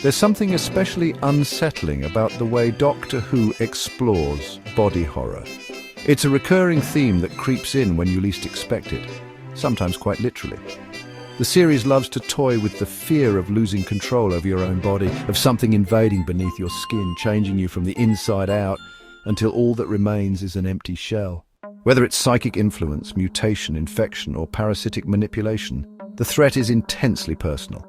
There's something especially unsettling about the way Doctor Who explores body horror. It's a recurring theme that creeps in when you least expect it, sometimes quite literally. The series loves to toy with the fear of losing control over your own body, of something invading beneath your skin, changing you from the inside out, until all that remains is an empty shell. Whether it's psychic influence, mutation, infection, or parasitic manipulation, the threat is intensely personal.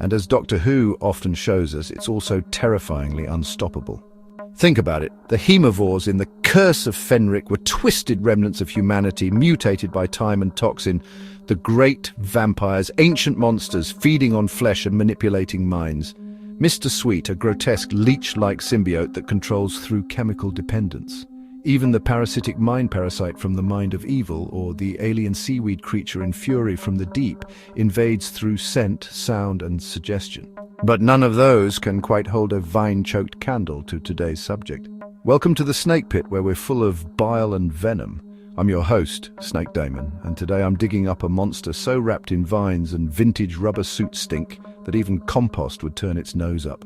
And as Doctor Who often shows us, it's also terrifyingly unstoppable. Think about it. The hemovores in The Curse of Fenric were twisted remnants of humanity, mutated by time and toxin. The great vampires, ancient monsters, feeding on flesh and manipulating minds. Mr. Sweet, a grotesque leech-like symbiote that controls through chemical dependence. Even the parasitic mind parasite from the Mind of Evil, or the alien seaweed creature in Fury from the Deep, invades through scent, sound and suggestion. But none of those can quite hold a vine-choked candle to today's subject. Welcome to the Snake Pit, where we're full of bile and venom. I'm your host, Snake Daemon, and today I'm digging up a monster so wrapped in vines and vintage rubber suit stink that even compost would turn its nose up.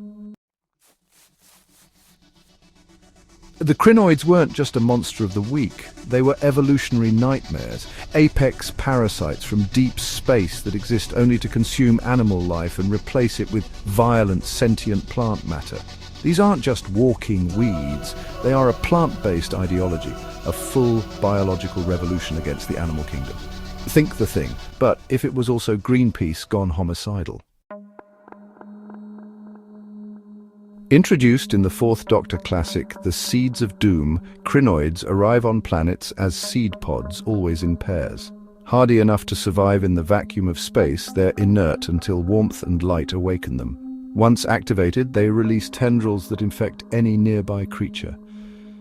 The Krynoids weren't just a monster of the week. They were evolutionary nightmares, apex parasites from deep space that exist only to consume animal life and replace it with violent, sentient plant matter. These aren't just walking weeds. They are a plant-based ideology, a full biological revolution against the animal kingdom. Think the thing, but if it was also Greenpeace gone homicidal. Introduced in the fourth Doctor classic, The Seeds of Doom, Krynoids arrive on planets as seed pods, always in pairs. Hardy enough to survive in the vacuum of space, they're inert until warmth and light awaken them. Once activated, they release tendrils that infect any nearby creature.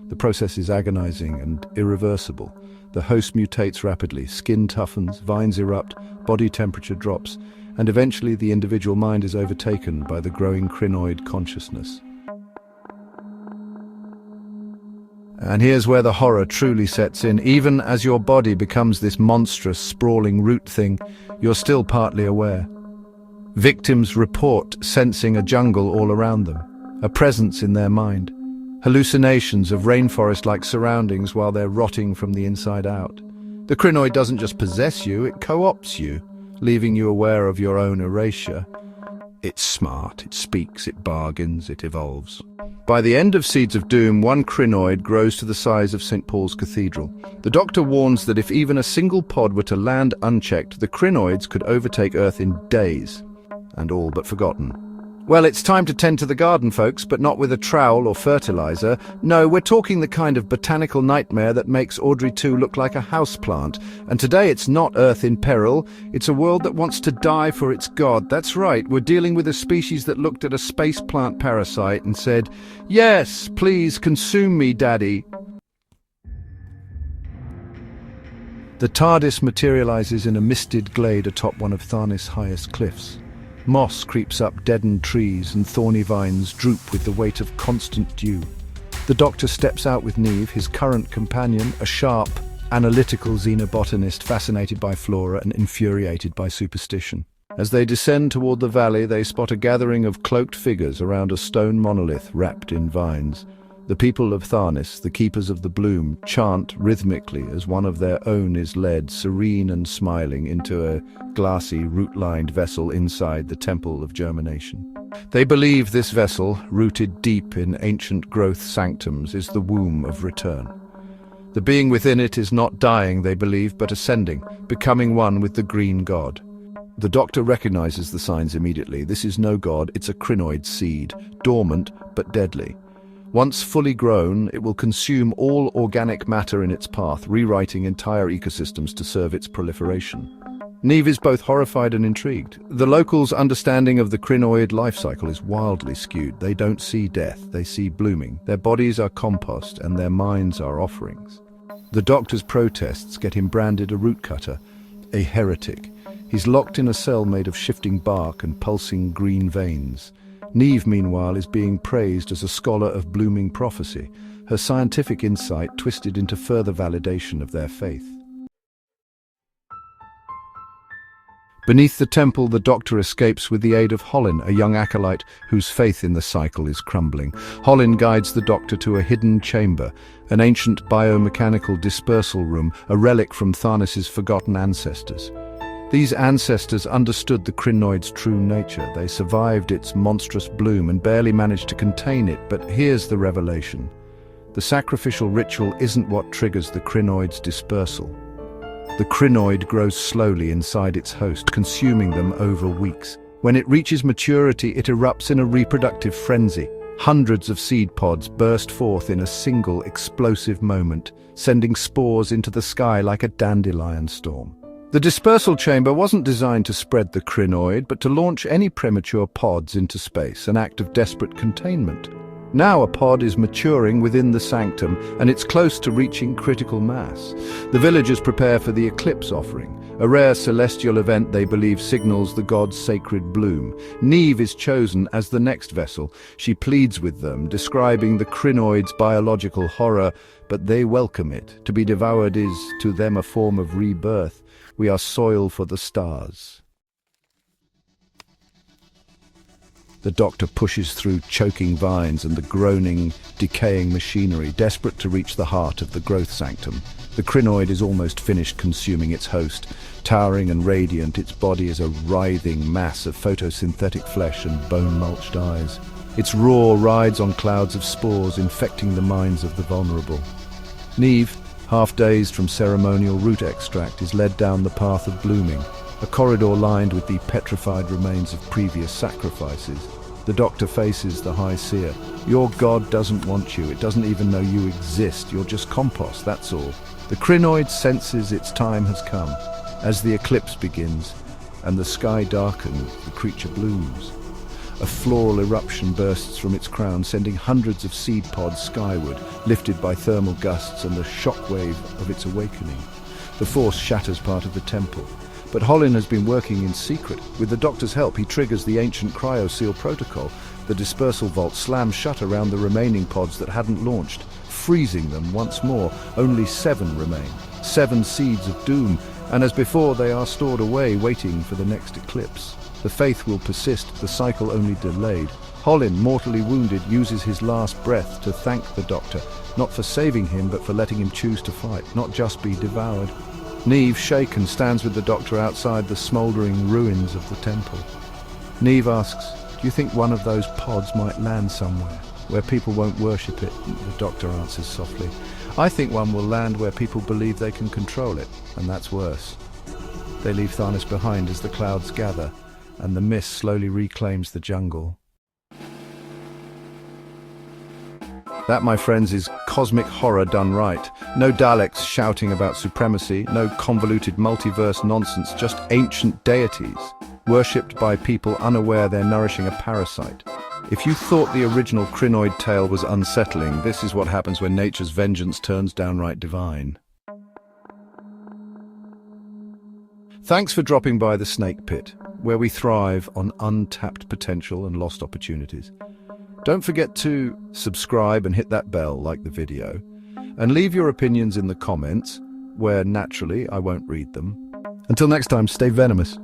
The process is agonizing and irreversible. The host mutates rapidly, skin toughens, vines erupt, body temperature drops, and eventually the individual mind is overtaken by the growing Krynoid consciousness. And here's where the horror truly sets in. Even as your body becomes this monstrous, sprawling root thing, you're still partly aware. Victims report sensing a jungle all around them, a presence in their mind, hallucinations of rainforest-like surroundings while they're rotting from the inside out. The Krynoid doesn't just possess you, it co-opts you, leaving you aware of your own erasure. It's smart, it speaks, it bargains, it evolves. By the end of Seeds of Doom, one Krynoid grows to the size of St. Paul's Cathedral. The Doctor warns that if even a single pod were to land unchecked, the Krynoids could overtake Earth in days, and all but forgotten. Well, it's time to tend to the garden, folks, but not with a trowel or fertilizer. No, we're talking the kind of botanical nightmare that makes Audrey 2 look like a houseplant. And today it's not Earth in peril, it's a world that wants to die for its god. That's right, we're dealing with a species that looked at a space plant parasite and said, "Yes, please consume me, Daddy." The TARDIS materializes in a misted glade atop one of Tharnis' highest cliffs. Moss creeps up deadened trees and thorny vines droop with the weight of constant dew. The Doctor steps out with Neve, his current companion, a sharp, analytical xenobotanist fascinated by flora and infuriated by superstition. As they descend toward the valley, they spot a gathering of cloaked figures around a stone monolith wrapped in vines. The people of Tharnis, the keepers of the bloom, chant rhythmically as one of their own is led, serene and smiling, into a glassy, root-lined vessel inside the Temple of Germination. They believe this vessel, rooted deep in ancient growth sanctums, is the womb of return. The being within it is not dying, they believe, but ascending, becoming one with the green god. The Doctor recognizes the signs immediately. This is no god, it's a Krynoid seed, dormant but deadly. Once fully grown, it will consume all organic matter in its path, rewriting entire ecosystems to serve its proliferation. Neve is both horrified and intrigued. The locals' understanding of the Krynoid lifecycle is wildly skewed. They don't see death, they see blooming. Their bodies are compost and their minds are offerings. The Doctor's protests get him branded a root cutter, a heretic. He's locked in a cell made of shifting bark and pulsing green veins. Neve, meanwhile, is being praised as a scholar of blooming prophecy, her scientific insight twisted into further validation of their faith. Beneath the temple, the Doctor escapes with the aid of Hollin, a young acolyte whose faith in the cycle is crumbling. Hollin guides the Doctor to a hidden chamber, an ancient biomechanical dispersal room, a relic from Tharnis's forgotten ancestors. These ancestors understood the Krynoids' true nature. They survived its monstrous bloom and barely managed to contain it, but here's the revelation. The sacrificial ritual isn't what triggers the Krynoids' dispersal. The Krynoid grows slowly inside its host, consuming them over weeks. When it reaches maturity, it erupts in a reproductive frenzy. Hundreds of seed pods burst forth in a single explosive moment, sending spores into the sky like a dandelion storm. The dispersal chamber wasn't designed to spread the Krynoid, but to launch any premature pods into space, an act of desperate containment. Now a pod is maturing within the sanctum, and it's close to reaching critical mass. The villagers prepare for the eclipse offering, a rare celestial event they believe signals the god's sacred bloom. Neve is chosen as the next vessel. She pleads with them, describing the Krynoids' biological horror, but they welcome it. To be devoured is, to them, a form of rebirth. We are soil for the stars. The Doctor pushes through choking vines and the groaning, decaying machinery, desperate to reach the heart of the growth sanctum. The Krynoid is almost finished consuming its host. Towering and radiant, its body is a writhing mass of photosynthetic flesh and bone-mulched eyes. Its roar rides on clouds of spores, infecting the minds of the vulnerable. Neve, half-dazed from ceremonial root extract, is led down the path of blooming, a corridor lined with the petrified remains of previous sacrifices. The Doctor faces the High Seer. Your god doesn't want you. It doesn't even know you exist. You're just compost, that's all. The Krynoid senses its time has come. As the eclipse begins and the sky darkens, the creature blooms. A floral eruption bursts from its crown, sending hundreds of seed pods skyward, lifted by thermal gusts and the shockwave of its awakening. The force shatters part of the temple. But Hollin has been working in secret. With the Doctor's help, he triggers the ancient cryo-seal protocol. The dispersal vault slams shut around the remaining pods that hadn't launched, freezing them once more. Only 7 remain. 7 seeds of doom, and as before, they are stored away, waiting for the next eclipse. The faith will persist, the cycle only delayed. Hollin, mortally wounded, uses his last breath to thank the Doctor, not for saving him, but for letting him choose to fight, not just be devoured. Neve, shaken, stands with the Doctor outside the smouldering ruins of the temple. Neve asks, "Do you think one of those pods might land somewhere, where people won't worship it?" The Doctor answers softly, "I think one will land where people believe they can control it, and that's worse." They leave Tharnis behind as the clouds gather, and the mist slowly reclaims the jungle. That, my friends, is cosmic horror done right. No Daleks shouting about supremacy, no convoluted multiverse nonsense, just ancient deities, worshipped by people unaware they're nourishing a parasite. If you thought the original Krynoid tale was unsettling, this is what happens when nature's vengeance turns downright divine. Thanks for dropping by the Snake Pit, where we thrive on untapped potential and lost opportunities. Don't forget to subscribe and hit that bell, like the video, and leave your opinions in the comments, where naturally I won't read them. Until next time, stay venomous.